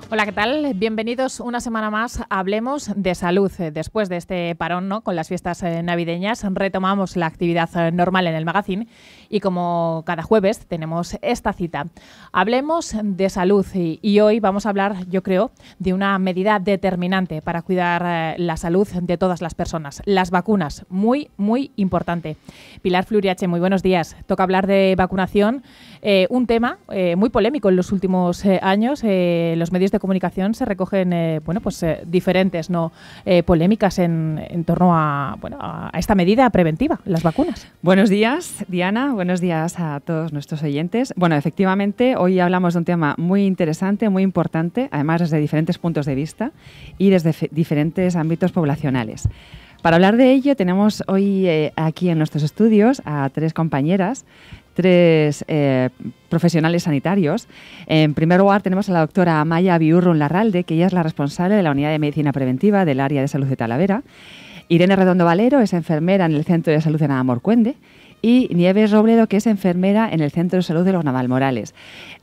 Hola, ¿qué tal? Bienvenidos una semana más a Hablemos de Salud. Después de este parón, ¿no?, con las fiestas navideñas, retomamos la actividad normal en el magazine y como cada jueves tenemos esta cita. Hablemos de salud y hoy vamos a hablar, yo creo, de una medida determinante para cuidar la salud de todas las personas. Las vacunas, muy, muy importante. Pilar Fluriache, muy buenos días. Toca hablar de vacunación, un tema muy polémico en los últimos años. Los medios de comunicación se recogen diferentes polémicas en torno a esta medida preventiva, las vacunas. Buenos días, Diana. Buenos días a todos nuestros oyentes. Bueno, efectivamente, hoy hablamos de un tema muy interesante, muy importante, además desde diferentes puntos de vista y desde diferentes ámbitos poblacionales. Para hablar de ello, tenemos hoy aquí en nuestros estudios a tres compañeras, tres profesionales sanitarios. En primer lugar, tenemos a la doctora Amaia Biurrun Larralde, que ella es la responsable de la Unidad de Medicina Preventiva del Área de Salud de Talavera. Irene Redondo Valero es enfermera en el Centro de Salud de Navalmoruende. Y Nieves Robledo, que es enfermera en el Centro de Salud de los Navalmorales.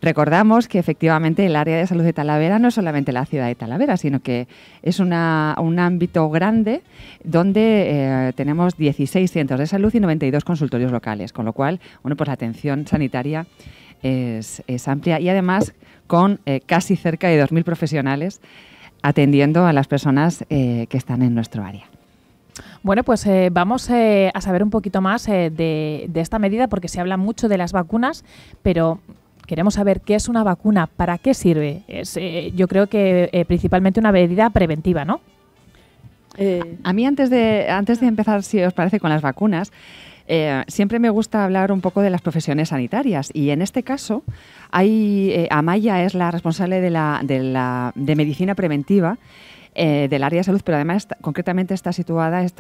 Recordamos que efectivamente el área de salud de Talavera no es solamente la ciudad de Talavera, sino que es un ámbito grande donde tenemos 16 centros de salud y 92 consultorios locales, con lo cual, bueno, pues la atención sanitaria es amplia y además con casi cerca de 2.000 profesionales atendiendo a las personas que están en nuestro área. Bueno, pues vamos a saber un poquito más de esta medida, porque se habla mucho de las vacunas, pero queremos saber qué es una vacuna, para qué sirve. Yo creo que principalmente una medida preventiva, ¿no? A mí antes de empezar, si os parece, con las vacunas, siempre me gusta hablar un poco de las profesiones sanitarias y en este caso Amaia es la responsable de medicina preventiva del área de salud, pero además concretamente está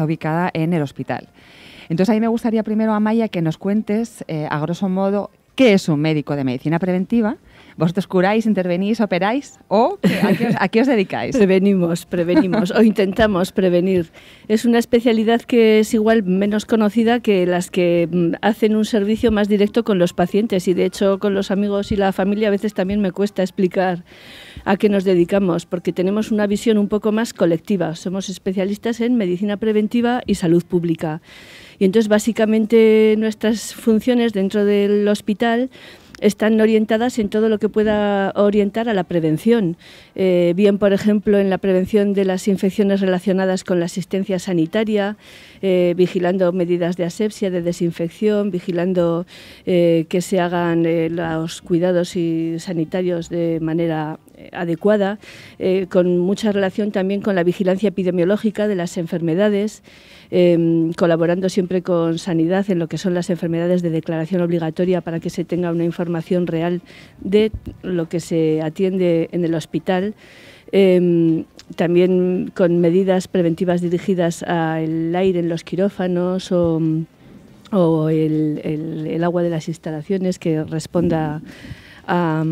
ubicada en el hospital. Entonces ahí me gustaría primero, Amaia, que nos cuentes a grosso modo qué es un médico de medicina preventiva. ¿Vosotros curáis, intervenís, operáis o a qué os dedicáis? Prevenimos o intentamos prevenir. Es una especialidad que es igual menos conocida que las que hacen un servicio más directo con los pacientes y de hecho con los amigos y la familia a veces también me cuesta explicar a qué nos dedicamos porque tenemos una visión un poco más colectiva. Somos especialistas en medicina preventiva y salud pública. Y entonces básicamente nuestras funciones dentro del hospital están orientadas en todo lo que pueda orientar a la prevención. Bien, por ejemplo, en la prevención de las infecciones relacionadas con la asistencia sanitaria, vigilando medidas de asepsia, de desinfección, vigilando que se hagan los cuidados sanitarios de manera adecuada, con mucha relación también con la vigilancia epidemiológica de las enfermedades, colaborando siempre con Sanidad en lo que son las enfermedades de declaración obligatoria para que se tenga una información real de lo que se atiende en el hospital. También con medidas preventivas dirigidas al aire en los quirófanos o el agua de las instalaciones que responda a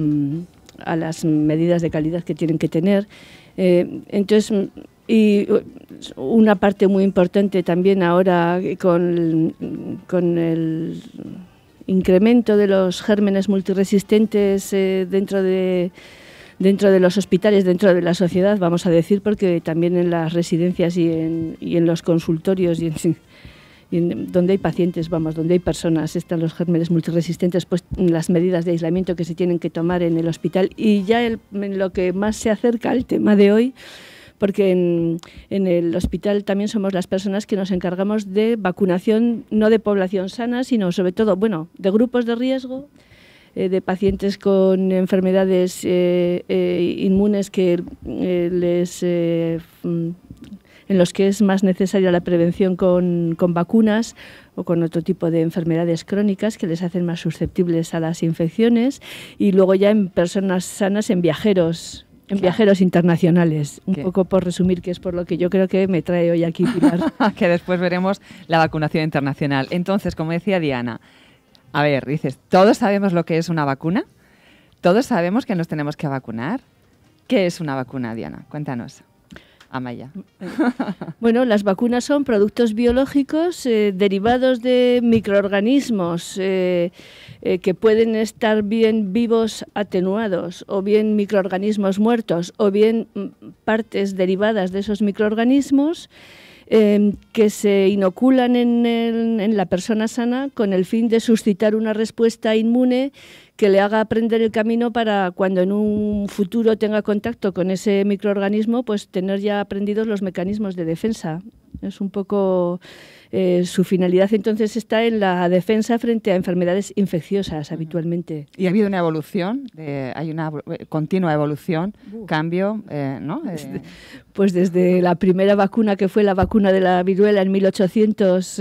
las medidas de calidad que tienen que tener. Entonces, y una parte muy importante también ahora con el incremento de los gérmenes multiresistentes dentro de los hospitales, dentro de la sociedad, vamos a decir, porque también en las residencias y en los consultorios y donde hay pacientes, donde hay personas, están los gérmenes multiresistentes, pues las medidas de aislamiento que se tienen que tomar en el hospital y ya en lo que más se acerca al tema de hoy, porque en el hospital también somos las personas que nos encargamos de vacunación, no de población sana, sino sobre todo, de grupos de riesgo, de pacientes con enfermedades inmunes que en los que es más necesaria la prevención con vacunas o con otro tipo de enfermedades crónicas que les hacen más susceptibles a las infecciones, y luego ya en personas sanas, en viajeros internacionales. Un poco por resumir, que es por lo que yo creo que me trae hoy aquí, Pilar. Que después veremos la vacunación internacional. Entonces, como decía Diana, a ver, dices, ¿todos sabemos lo que es una vacuna? ¿Todos sabemos que nos tenemos que vacunar? ¿Qué es una vacuna, Diana? Cuéntanos. Amaya. Bueno, las vacunas son productos biológicos derivados de microorganismos que pueden estar bien vivos atenuados, o bien microorganismos muertos, o bien partes derivadas de esos microorganismos que se inoculan en la persona sana con el fin de suscitar una respuesta inmune que le haga aprender el camino para cuando en un futuro tenga contacto con ese microorganismo, pues tener ya aprendidos los mecanismos de defensa. Es un poco su finalidad, entonces, está en la defensa frente a enfermedades infecciosas habitualmente. Y ha habido una evolución, hay una continua evolución, cambio, ¿no? Pues desde la primera vacuna, que fue la vacuna de la viruela en 1800,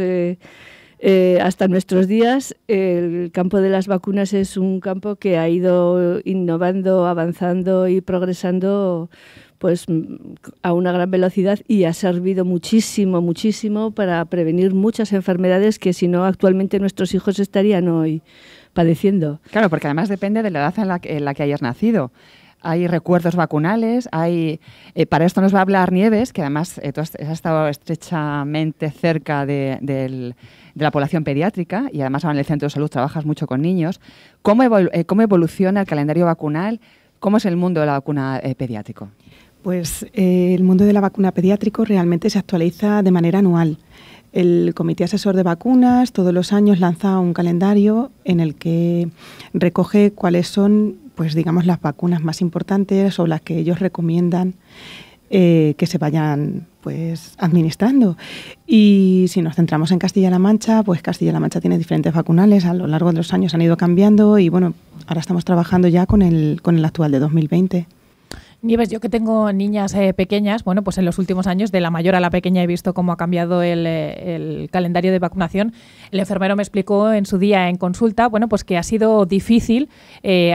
hasta nuestros días, el campo de las vacunas es un campo que ha ido innovando, avanzando y progresando pues a una gran velocidad, y ha servido muchísimo, muchísimo para prevenir muchas enfermedades que si no actualmente nuestros hijos estarían hoy padeciendo. Claro, porque además depende de la edad en la que hayas nacido. Hay recuerdos vacunales, para esto nos va a hablar Nieves, que además tú has estado estrechamente cerca de la población pediátrica, y además ahora en el centro de salud trabajas mucho con niños. ¿Cómo evoluciona el calendario vacunal? ¿Cómo es el mundo de la vacuna pediátrico? Pues el mundo de la vacuna pediátrico realmente se actualiza de manera anual. El Comité Asesor de Vacunas todos los años lanza un calendario en el que recoge cuáles son, pues digamos, las vacunas más importantes o las que ellos recomiendan que se vayan pues administrando. Y si nos centramos en Castilla-La Mancha, pues Castilla-La Mancha tiene diferentes vacunales, a lo largo de los años han ido cambiando y bueno, ahora estamos trabajando ya con el actual de 2020. Nieves, yo que tengo niñas pequeñas, bueno, pues en los últimos años, de la mayor a la pequeña, he visto cómo ha cambiado el calendario de vacunación. El enfermero me explicó en su día en consulta, bueno, pues que ha sido difícil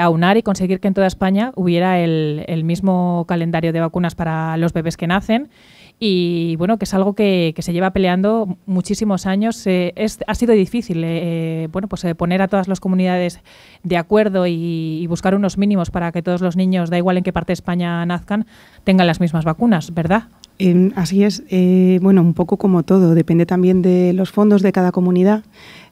aunar y conseguir que en toda España hubiera el mismo calendario de vacunas para los bebés que nacen. Y bueno, que es algo que se lleva peleando muchísimos años. Ha sido difícil poner a todas las comunidades de acuerdo y buscar unos mínimos para que todos los niños, da igual en qué parte de España nazcan, tengan las mismas vacunas, ¿verdad? Así es. Bueno, un poco como todo, depende también de los fondos de cada comunidad,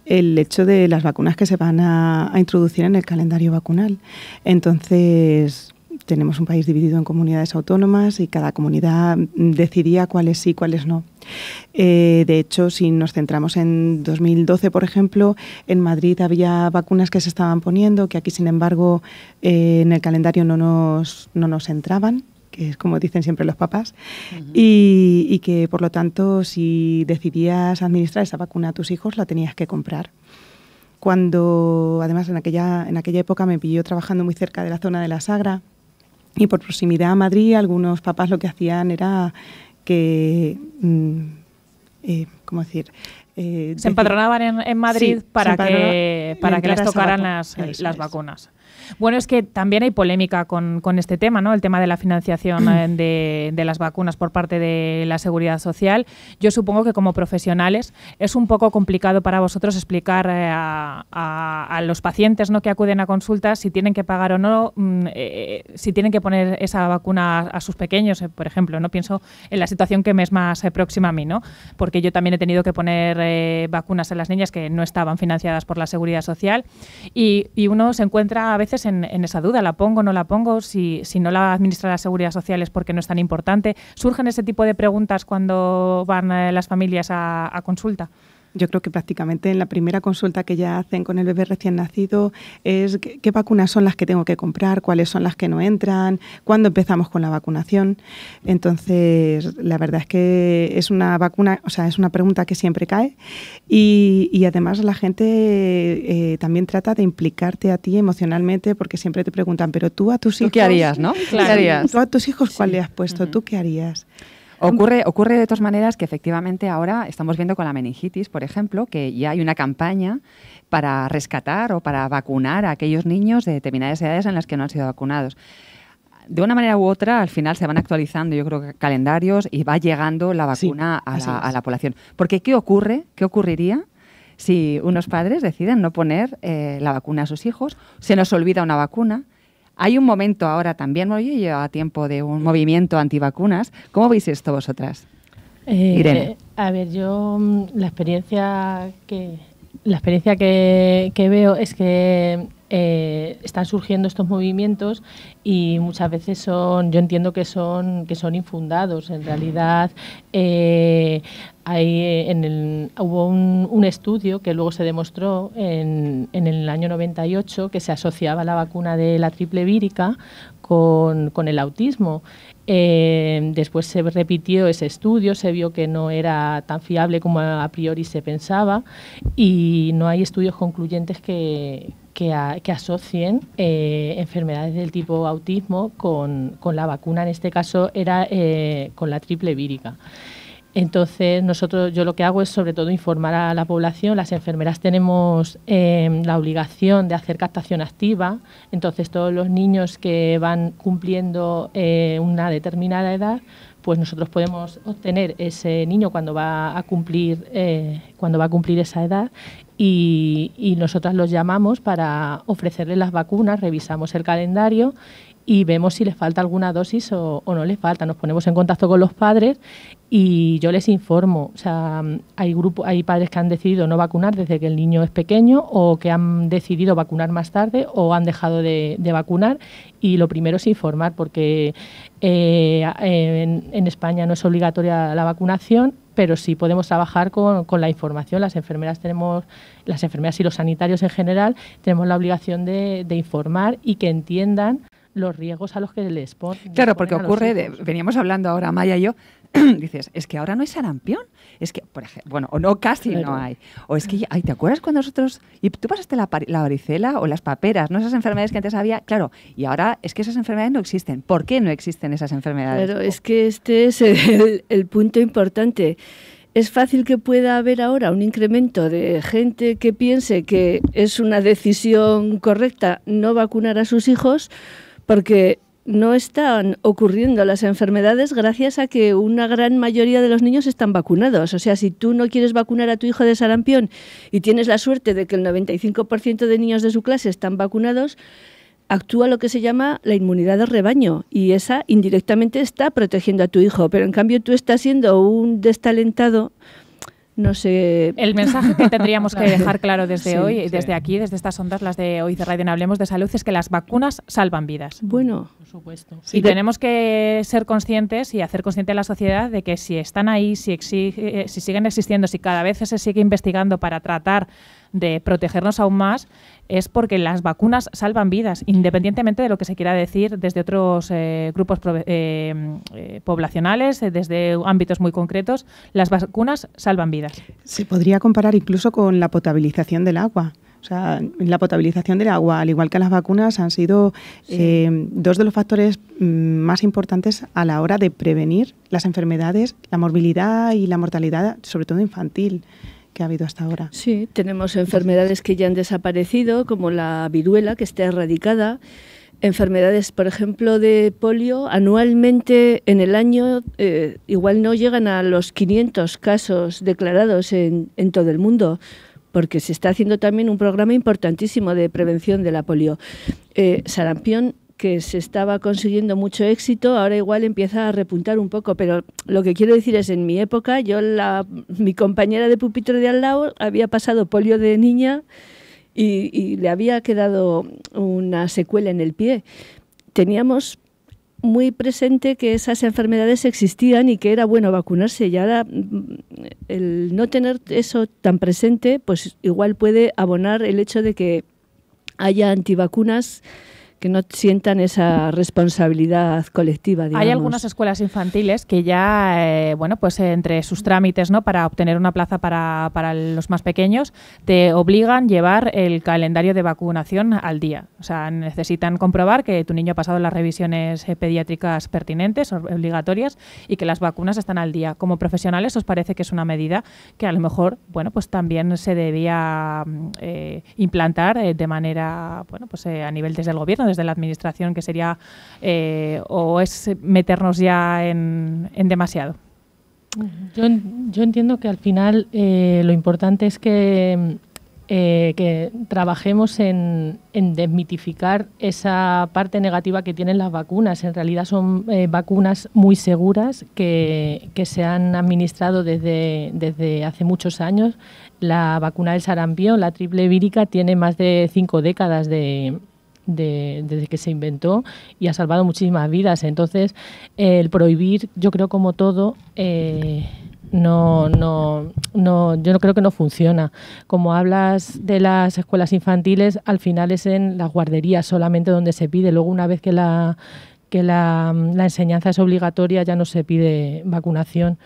el hecho de las vacunas que se van a introducir en el calendario vacunal. Entonces, tenemos un país dividido en comunidades autónomas y cada comunidad decidía cuáles sí, cuáles no. De hecho, si nos centramos en 2012, por ejemplo, en Madrid había vacunas que se estaban poniendo, que aquí, sin embargo, en el calendario no nos entraban, que es como dicen siempre los papás, y que, por lo tanto, si decidías administrar esa vacuna a tus hijos, la tenías que comprar. Cuando, además, en aquella época me pilló trabajando muy cerca de la zona de la Sagra, y por proximidad a Madrid, algunos papás lo que hacían era que, ¿cómo decir? Se empadronaban en Madrid, sí, para que les tocaran las vacunas. Bueno, es que también hay polémica con este tema, ¿no? El tema de la financiación de las vacunas por parte de la Seguridad Social. Yo supongo que como profesionales es un poco complicado para vosotros explicar a los pacientes, ¿no?, que acuden a consultas si tienen que pagar o no, si tienen que poner esa vacuna a sus pequeños, por ejemplo, ¿no? Pienso en la situación que me es más próxima a mí, ¿no? Porque yo también he tenido que poner vacunas a las niñas que no estaban financiadas por la Seguridad Social y uno se encuentra a veces en esa duda, ¿la pongo o no la pongo? Si no la administra la Seguridad Social es porque no es tan importante. ¿Surgen ese tipo de preguntas cuando van las familias a consulta? Yo creo que prácticamente en la primera consulta que ya hacen con el bebé recién nacido es qué vacunas son las que tengo que comprar, cuáles son las que no entran, cuándo empezamos con la vacunación. Entonces, la verdad es que es una pregunta que siempre cae y además la gente también trata de implicarte a ti emocionalmente porque siempre te preguntan, pero tú a tus hijos... ¿Tú qué harías, no? Claro, ¿qué harías? ¿Tú a tus hijos cuál le has puesto? ¿Tú qué harías? Ocurre de todas maneras que efectivamente ahora estamos viendo con la meningitis, por ejemplo, que ya hay una campaña para rescatar o para vacunar a aquellos niños de determinadas edades en las que no han sido vacunados. De una manera u otra, al final se van actualizando, yo creo, que calendarios y va llegando la vacuna a la población. Porque ¿qué ocurriría si unos padres deciden no poner la vacuna a sus hijos? Se nos olvida una vacuna. Hay un momento ahora también, ¿no? Yo llevo tiempo de un movimiento antivacunas. ¿Cómo veis esto vosotras? Irene. A ver, yo la experiencia que veo es que están surgiendo estos movimientos y muchas veces yo entiendo que son infundados. En realidad hubo un estudio que luego se demostró en el año 98 que se asociaba la vacuna de la triple vírica con el autismo. Después se repitió ese estudio, se vio que no era tan fiable como a priori se pensaba y no hay estudios concluyentes que asocien enfermedades del tipo autismo con la vacuna. En este caso era con la triple vírica. Entonces, yo lo que hago es sobre todo informar a la población. Las enfermeras tenemos la obligación de hacer captación activa. Entonces, todos los niños que van cumpliendo una determinada edad, pues nosotros podemos obtener ese niño cuando va a cumplir esa edad y nosotras los llamamos para ofrecerles las vacunas, revisamos el calendario y vemos si les falta alguna dosis o no les falta. Nos ponemos en contacto con los padres y yo les informo. O sea, hay padres que han decidido no vacunar desde que el niño es pequeño o que han decidido vacunar más tarde o han dejado de vacunar y lo primero es informar porque en España no es obligatoria la vacunación, pero sí podemos trabajar con la información. Las enfermeras y los sanitarios en general tenemos la obligación de informar y que entiendan los riesgos a los que les ponen. Claro, porque ocurre, veníamos hablando ahora, Maya y yo, dices, es que ahora no hay sarampión, es que, por ejemplo, bueno, o no, casi claro. No hay, o es que, ¿te acuerdas cuando nosotros, y tú pasaste la varicela o las paperas, no esas enfermedades que antes había? Claro, y ahora es que esas enfermedades no existen. ¿Por qué no existen esas enfermedades? Claro, es que este es el punto importante. Es fácil que pueda haber ahora un incremento de gente que piense que es una decisión correcta no vacunar a sus hijos, porque no están ocurriendo las enfermedades gracias a que una gran mayoría de los niños están vacunados. O sea, si tú no quieres vacunar a tu hijo de sarampión y tienes la suerte de que el 95% de niños de su clase están vacunados, actúa lo que se llama la inmunidad de rebaño y esa indirectamente está protegiendo a tu hijo. Pero en cambio tú estás siendo un destalentado. No sé. El mensaje que tendríamos que dejar claro desde hoy, y desde aquí, desde estas ondas, las de hoy de Radio En Hablemos de Salud, es que las vacunas salvan vidas. Bueno, por supuesto. Y tenemos que ser conscientes y hacer consciente a la sociedad de que si están ahí, si siguen existiendo, si cada vez se sigue investigando para tratar de protegernos aún más, es porque las vacunas salvan vidas, independientemente de lo que se quiera decir desde otros grupos poblacionales, desde ámbitos muy concretos. Las vacunas salvan vidas. Se podría comparar incluso con la potabilización del agua. O sea, la potabilización del agua, al igual que las vacunas, han sido dos de los factores más importantes a la hora de prevenir las enfermedades, la morbilidad y la mortalidad, sobre todo infantil, que ha habido hasta ahora. Sí, tenemos enfermedades que ya han desaparecido, como la viruela, que está erradicada. Enfermedades, por ejemplo, de polio, anualmente en el año igual no llegan a los 500 casos declarados en todo el mundo, porque se está haciendo también un programa importantísimo de prevención de la polio. Sarampión, que se estaba consiguiendo mucho éxito, ahora igual empieza a repuntar un poco, pero lo que quiero decir es, en mi época, mi compañera de pupitre de al lado había pasado polio de niña y le había quedado una secuela en el pie. Teníamos muy presente que esas enfermedades existían y que era bueno vacunarse, y ahora el no tener eso tan presente, pues igual puede abonar el hecho de que haya antivacunas que no sientan esa responsabilidad colectiva, digamos. Hay algunas escuelas infantiles que ya, pues entre sus trámites, ¿no?, para obtener una plaza para los más pequeños, te obligan a llevar el calendario de vacunación al día. O sea, necesitan comprobar que tu niño ha pasado las revisiones pediátricas pertinentes, obligatorias, y que las vacunas están al día. Como profesionales, ¿os parece que es una medida que a lo mejor, pues también se debía implantar de manera, a nivel desde el gobierno, desde la administración, que sería o es meternos ya en demasiado? Yo entiendo que al final lo importante es que que trabajemos en desmitificar esa parte negativa que tienen las vacunas. En realidad son vacunas muy seguras que se han administrado desde hace muchos años. La vacuna del sarampión, la triple vírica, tiene más de 5 décadas desde que se inventó y ha salvado muchísimas vidas. Entonces, el prohibir, yo creo, como todo, yo no creo que no funciona. Como hablas de las escuelas infantiles, al final es en las guarderías solamente donde se pide. Luego, una vez que la enseñanza es obligatoria, ya no se pide vacunación.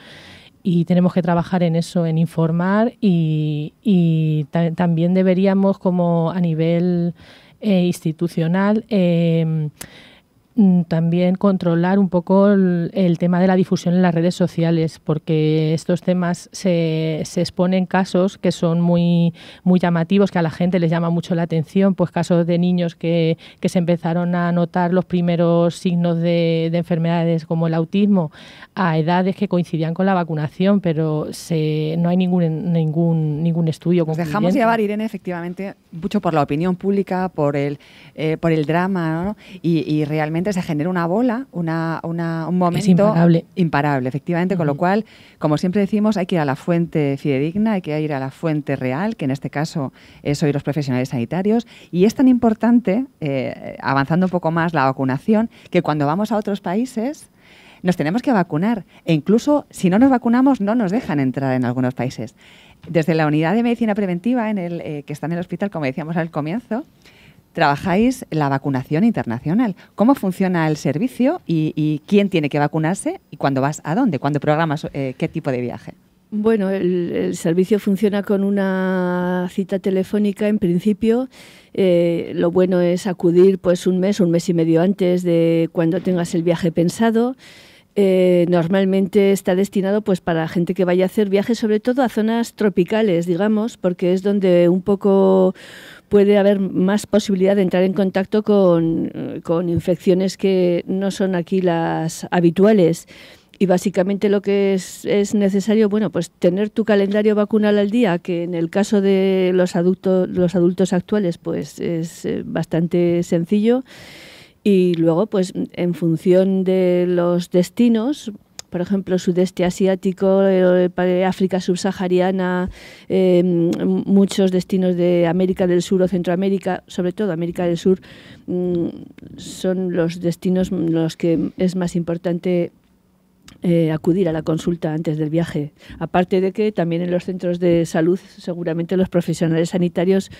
Y tenemos que trabajar en eso, en informar y también deberíamos, como a nivel institucional, también controlar un poco el tema de la difusión en las redes sociales, porque estos temas se exponen casos que son muy, muy llamativos, que a la gente les llama mucho la atención, pues casos de niños que se empezaron a notar los primeros signos de enfermedades como el autismo a edades que coincidían con la vacunación, pero no hay ningún estudio Nos concluyente. dejamos llevar, Irene, efectivamente, mucho por la opinión pública, por el drama, ¿no? Y realmente se genera una bola, un momento imparable, efectivamente, con lo cual, como siempre decimos, hay que ir a la fuente fidedigna, hay que ir a la fuente real, que en este caso sois los profesionales sanitarios, y es tan importante, avanzando un poco más la vacunación, que cuando vamos a otros países nos tenemos que vacunar, e incluso si no nos vacunamos no nos dejan entrar en algunos países. Desde la unidad de medicina preventiva que está en el hospital, como decíamos al comienzo, trabajáis la vacunación internacional. ¿Cómo funciona el servicio y quién tiene que vacunarse y cuándo vas a dónde? ¿Cuándo programas qué tipo de viaje? Bueno, el servicio funciona con una cita telefónica en principio. Lo bueno es acudir pues un mes y medio antes de cuando tengas el viaje pensado. Normalmente está destinado pues para gente que vaya a hacer viajes, sobre todo a zonas tropicales, digamos, porque es donde un poco puede haber más posibilidad de entrar en contacto con infecciones que no son aquí las habituales. Y básicamente lo que es necesario, bueno, pues tener tu calendario vacunal al día, que en el caso de los adultos actuales pues es bastante sencillo. Y luego, pues en función de los destinos, por ejemplo, sudeste asiático, África subsahariana, muchos destinos de América del Sur o Centroamérica, sobre todo América del Sur, son los destinos en los que es más importante acudir a la consulta antes del viaje. Aparte de que también en los centros de salud seguramente los profesionales sanitarios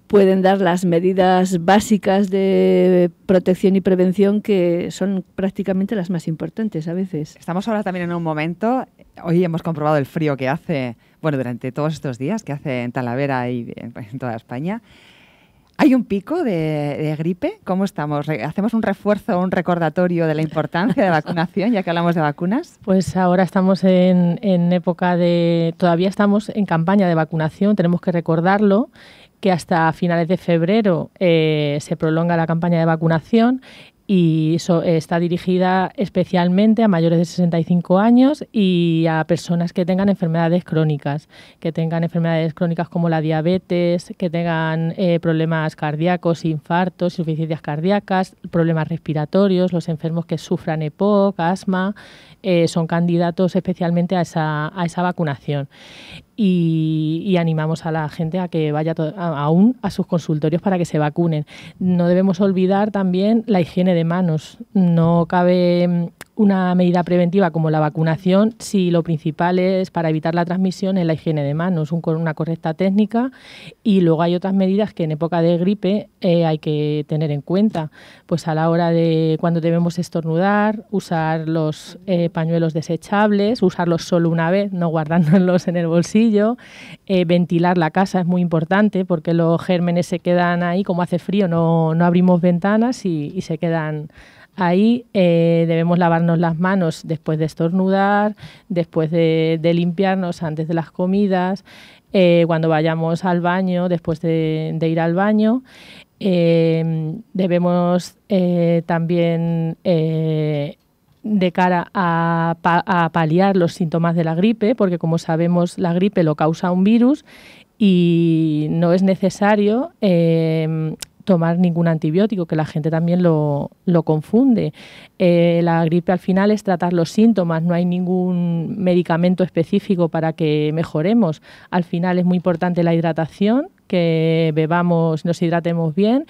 pueden dar las medidas básicas de protección y prevención que son prácticamente las más importantes a veces. Estamos ahora también en un momento, hoy hemos comprobado el frío que hace, bueno, durante todos estos días, que hace en Talavera y en toda España. ¿Hay un pico de gripe? ¿Cómo estamos? ¿Hacemos un refuerzo, un recordatorio de la importancia de la vacunación, ya que hablamos de vacunas? Pues ahora estamos en época todavía estamos en campaña de vacunación, tenemos que recordarlo, que hasta finales de febrero se prolonga la campaña de vacunación y está dirigida especialmente a mayores de 65 años y a personas que tengan enfermedades crónicas como la diabetes, que tengan problemas cardíacos, infartos, insuficiencias cardíacas, problemas respiratorios, los enfermos que sufran EPOC, asma, son candidatos especialmente a esa vacunación. Y animamos a la gente a que vaya aún a sus consultorios para que se vacunen. No debemos olvidar también la higiene de manos. No cabe una medida preventiva como la vacunación si lo principal es para evitar la transmisión en la higiene de manos, con una correcta técnica, y luego hay otras medidas que en época de gripe hay que tener en cuenta, pues a la hora de cuando debemos estornudar, usar los pañuelos desechables, usarlos solo una vez, no guardándolos en el bolsillo, ventilar la casa es muy importante porque los gérmenes se quedan ahí, como hace frío no abrimos ventanas y se quedan ahí. Debemos lavarnos las manos después de estornudar, después de limpiarnos antes de las comidas, cuando vayamos al baño, después de ir al baño. Debemos también, de cara a paliar los síntomas de la gripe, porque como sabemos la gripe lo causa un virus y no es necesario tomar ningún antibiótico, que la gente también lo confunde. La gripe al final es tratar los síntomas, no hay ningún medicamento específico para que mejoremos. Al final es muy importante la hidratación, que bebamos, nos hidratemos bien.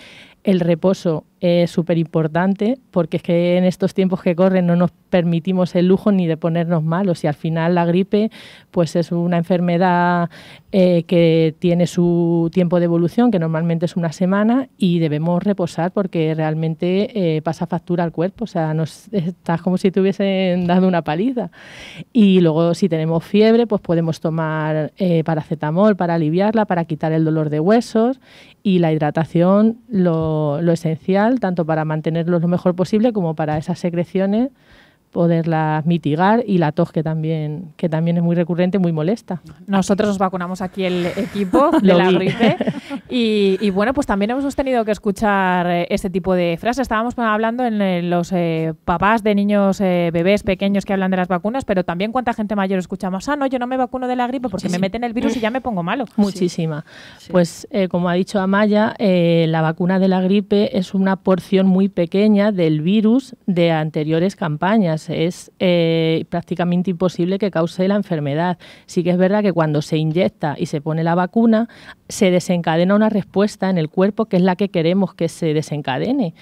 El reposo es súper importante, porque es que en estos tiempos que corren no nos permitimos el lujo ni de ponernos malos, y al final la gripe pues es una enfermedad que tiene su tiempo de evolución, que normalmente es una semana, y debemos reposar porque realmente pasa factura al cuerpo, o sea, estás como si te hubiesen dado una paliza. Y luego si tenemos fiebre pues podemos tomar paracetamol para aliviarla, para quitar el dolor de huesos, y la hidratación lo esencial, tanto para mantenerlos lo mejor posible como para esas secreciones poderlas mitigar, y la tos que también es muy recurrente, muy molesta. Nosotros nos vacunamos aquí el equipo de la gripe y bueno, pues también hemos tenido que escuchar este tipo de frases. Estábamos hablando en los papás de niños, bebés pequeños que hablan de las vacunas, pero también cuánta gente mayor escuchamos, no, yo no me vacuno de la gripe porque me meten el virus y ya me pongo malo. Muchísima. Sí. Pues como ha dicho Amaya, la vacuna de la gripe es una porción muy pequeña del virus de anteriores campañas. Es prácticamente imposible que cause la enfermedad. Sí que es verdad que cuando se inyecta y se pone la vacuna, se desencadena una respuesta en el cuerpo que es la que queremos que se desencadene.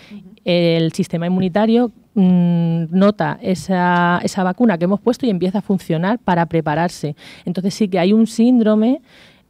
El sistema inmunitario nota esa vacuna que hemos puesto y empieza a funcionar para prepararse. Entonces sí que hay un síndrome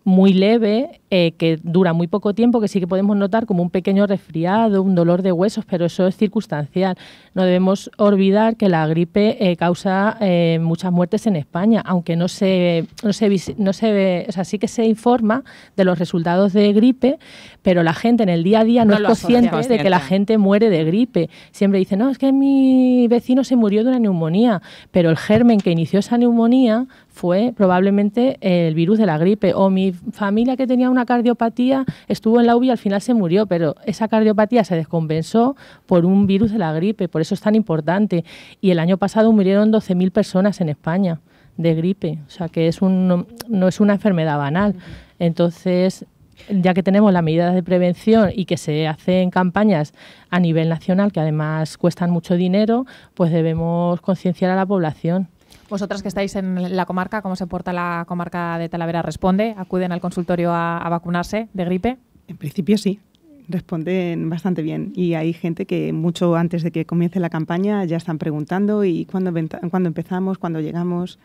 muy leve, que dura muy poco tiempo, que sí que podemos notar como un pequeño resfriado, un dolor de huesos, pero eso es circunstancial. No debemos olvidar que la gripe causa muchas muertes en España, aunque no se ve, o sea, sí que se informa de los resultados de gripe, pero la gente en el día a día no es consciente de que la gente muere de gripe. Siempre dice, no, es que mi vecino se murió de una neumonía, pero el germen que inició esa neumonía fue probablemente el virus de la gripe, o mi familia que tenía una cardiopatía estuvo en la UBI y al final se murió, pero esa cardiopatía se descompensó por un virus de la gripe, por eso es tan importante. Y el año pasado murieron 12.000 personas en España de gripe, o sea que no es una enfermedad banal. Entonces, ya que tenemos las medidas de prevención y que se hacen campañas a nivel nacional, que además cuestan mucho dinero, pues debemos concienciar a la población. Vosotras que estáis en la comarca, ¿cómo se porta la comarca de Talavera? ¿Responde? ¿Acuden al consultorio a vacunarse de gripe? En principio sí, responden bastante bien. Y hay gente que mucho antes de que comience la campaña ya están preguntando y cuándo empezamos, cuándo llegamos.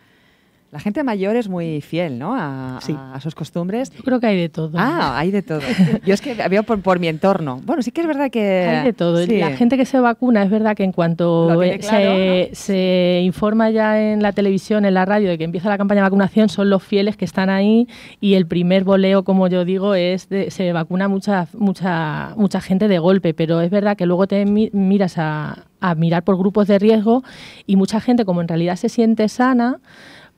La gente mayor es muy fiel, ¿no? A sus costumbres. Yo creo que hay de todo. Ah, hay de todo. Yo es que veo por mi entorno. Bueno, sí que es verdad que... Hay de todo. Sí. La gente que se vacuna, es verdad que en cuanto se informa ya en la televisión, en la radio, de que empieza la campaña de vacunación, son los fieles que están ahí, y el primer boleo, como yo digo, se vacuna mucha gente de golpe, pero es verdad que luego te miras a mirar por grupos de riesgo, y mucha gente, como en realidad se siente sana,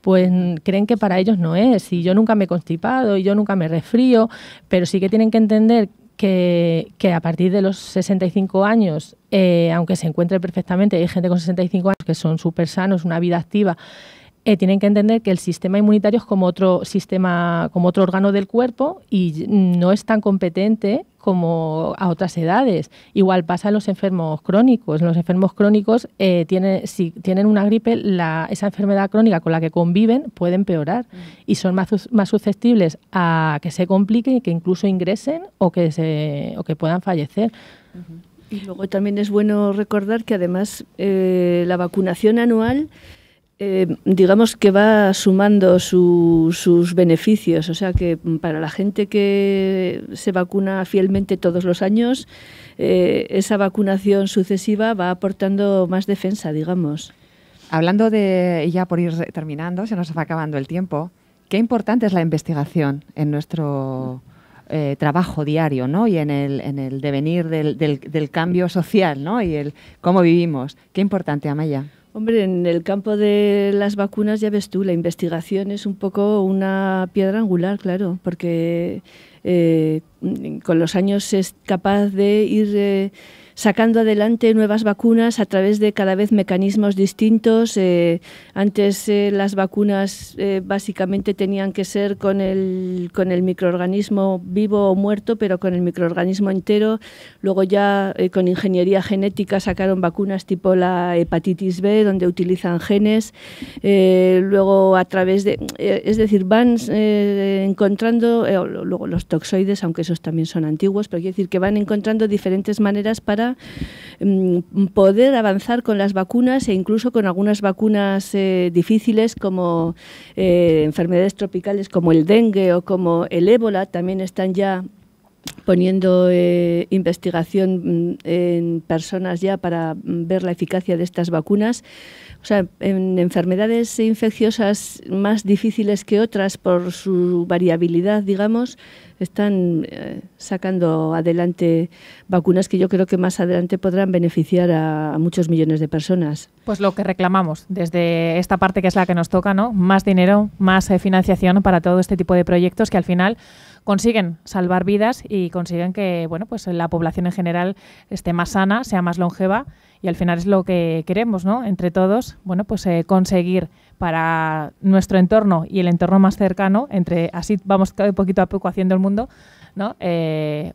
pues creen que para ellos no es, y yo nunca me he constipado y yo nunca me resfrío, pero sí que tienen que entender que a partir de los 65 años, aunque se encuentre perfectamente, hay gente con 65 años que son súper sanos, una vida activa, tienen que entender que el sistema inmunitario es como otro sistema, como otro órgano del cuerpo, y no es tan competente como a otras edades. Igual pasa en los enfermos crónicos. Los enfermos crónicos, si tienen una gripe, esa enfermedad crónica con la que conviven puede empeorar y son más susceptibles a que se compliquen y que incluso ingresen o que puedan fallecer. Y luego también es bueno recordar que además la vacunación anual digamos que va sumando sus beneficios, o sea que para la gente que se vacuna fielmente todos los años, esa vacunación sucesiva va aportando más defensa, digamos. Hablando de, ya por ir terminando, se nos va acabando el tiempo, qué importante es la investigación en nuestro trabajo diario, ¿no? Y en el devenir del cambio social, ¿no? Y el cómo vivimos. Qué importante, Amaya. Hombre, en el campo de las vacunas ya ves tú, la investigación es un poco una piedra angular, claro, porque con los años es capaz de ir sacando adelante nuevas vacunas a través de cada vez mecanismos distintos. Antes las vacunas básicamente tenían que ser con el microorganismo vivo o muerto, pero con el microorganismo entero. Luego ya con ingeniería genética sacaron vacunas tipo la hepatitis B, donde utilizan genes. Luego a través de... es decir, van encontrando... luego los toxoides, aunque esos también son antiguos, pero quiero decir que van encontrando diferentes maneras para poder avanzar con las vacunas, e incluso con algunas vacunas difíciles como enfermedades tropicales como el dengue o como el ébola. También están ya poniendo investigación en personas ya para ver la eficacia de estas vacunas. O sea, en enfermedades infecciosas más difíciles que otras por su variabilidad, digamos, están sacando adelante vacunas que yo creo que más adelante podrán beneficiar a muchos millones de personas. Pues lo que reclamamos desde esta parte, que es la que nos toca, ¿no? Más dinero, más financiación para todo este tipo de proyectos que al final consiguen salvar vidas y consiguen que, bueno, pues la población en general esté más sana, sea más longeva, y al final es lo que queremos, ¿no? Entre todos, bueno, pues conseguir para nuestro entorno y el entorno más cercano, así vamos poquito a poco haciendo el mundo, ¿no?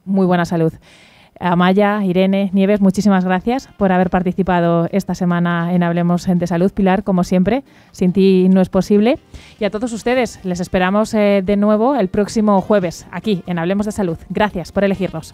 Muy buena salud. Amaya, Irene, Nieves, muchísimas gracias por haber participado esta semana en Hablemos de Salud. Pilar, como siempre, sin ti no es posible. Y a todos ustedes, les esperamos de nuevo el próximo jueves aquí en Hablemos de Salud. Gracias por elegirnos.